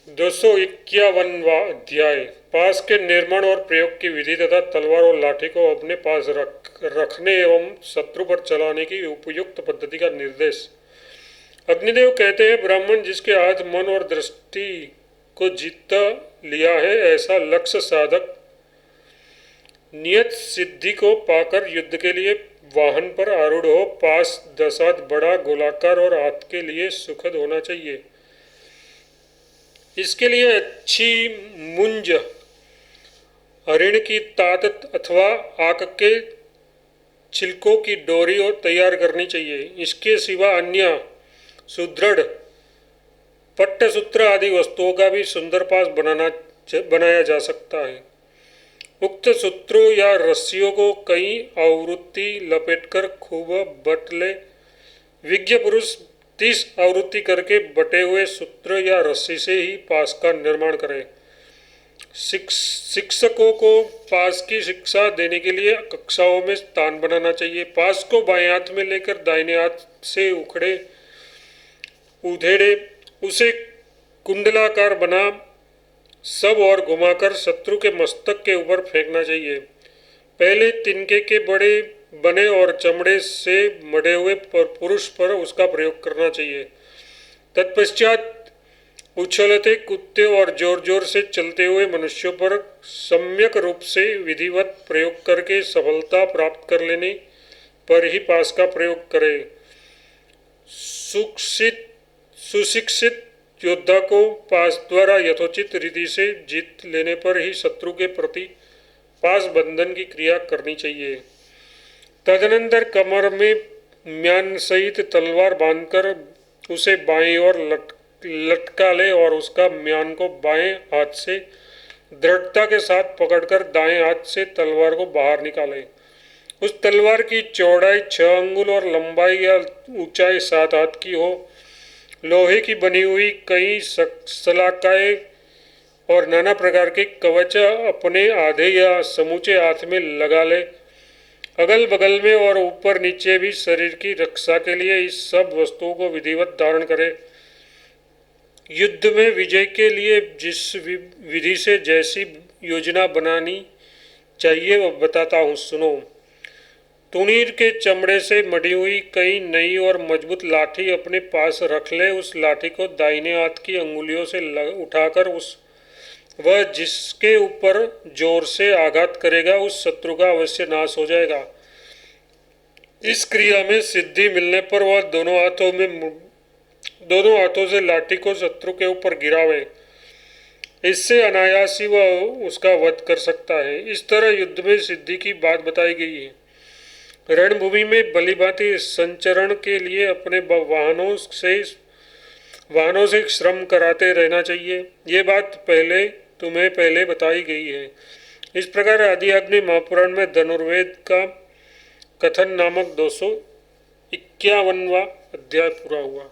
251वां अध्याय। पास के निर्माण और प्रयोग की विधि तथा तलवार और लाठी को अपने पास रखने एवं शत्रु पर चलाने की उपयुक्त पद्धति का निर्देश। अग्निदेव कहते हैं, ब्राह्मण जिसके हाथ मन और दृष्टि को जीत लिया है, ऐसा लक्ष्य साधक नियत सिद्धि को पाकर युद्ध के लिए वाहन पर आरूढ़ हो। पास दशात बड़ा, गोलाकार और हाथ के लिए सुखद होना चाहिए। इसके लिए अच्छी मुंज, हरिण की तात अथवा आक के छिलकों की डोरी और तैयार करनी चाहिए। इसके सिवा अन्य सुदृढ़ पट्टसूत्र आदि वस्तुओं का भी सुंदर पास बनाया जा सकता है। उक्त सूत्रों या रस्सियों को कई आवृत्ति लपेटकर खूब बट ले। विज्ञ पुरुष 30 आवृत्ति करके बटे हुए सूत्र या रस्सी से ही पास का निर्माण करें। शिक्षकों को पास की शिक्षा देने के लिए कक्षाओं में स्थान बनाना चाहिए। पास को बाएं हाथ में लेकर दाहिने हाथ से उधेड़े उसे कुंडलाकार बना सब और घुमाकर शत्रु के मस्तक के ऊपर फेंकना चाहिए। पहले तिनके के बड़े बने और चमड़े से मढ़े हुए पुरुष पर उसका प्रयोग करना चाहिए। तत्पश्चात उछलते कुत्ते और जोर जोर से चलते हुए मनुष्यों पर सम्यक रूप से विधिवत प्रयोग करके सफलता प्राप्त कर लेने पर ही पास का प्रयोग करें। सुशिक्षित योद्धा को पास द्वारा यथोचित रीति से जीत लेने पर ही शत्रु के प्रति पास बंधन की क्रिया करनी चाहिए। तदनंतर कमर में म्यान सहित तलवार बांधकर उसे बाएं ओर लटका ले और उसका म्यान को बाएं हाथ से दृढ़ता के साथ पकड़कर दाएं हाथ से तलवार को बाहर निकाले। उस तलवार की चौड़ाई 6 अंगुल और लंबाई या ऊंचाई 7 हाथ की हो। लोहे की बनी हुई कई सलाखाएं और नाना प्रकार के कवच अपने आधे या समूचे हाथ में लगा ले। अगल बगल में और ऊपर नीचे भी शरीर की रक्षा के लिए इस सब वस्तुओं को विधिवत धारण करें। युद्ध में विजय के लिए जिस विधि से जैसी योजना बनानी चाहिए वह बताता हूँ, सुनो। तुनीर के चमड़े से मढ़ी हुई कई नई और मजबूत लाठी अपने पास रख ले। उस लाठी को दाहिने हाथ की अंगुलियों से उठाकर वह जिसके ऊपर जोर से आघात करेगा उस शत्रु का अवश्य नाश हो जाएगा। इस क्रिया में सिद्धि मिलने पर वह दोनों हाथों से लाठी को शत्रु के ऊपर गिरावे। इससे अनायास ही वह उसका वध कर सकता है। इस तरह युद्ध में सिद्धि की बात बताई गई है। रणभूमि में भलीभांति संचरण के लिए अपने वाहनों से श्रम कराते रहना चाहिए। ये बात तुम्हें पहले बताई गई है। इस प्रकार आदिअग्नि महापुराण में धनुर्वेद का कथन नामक 251वां अध्याय पूरा हुआ।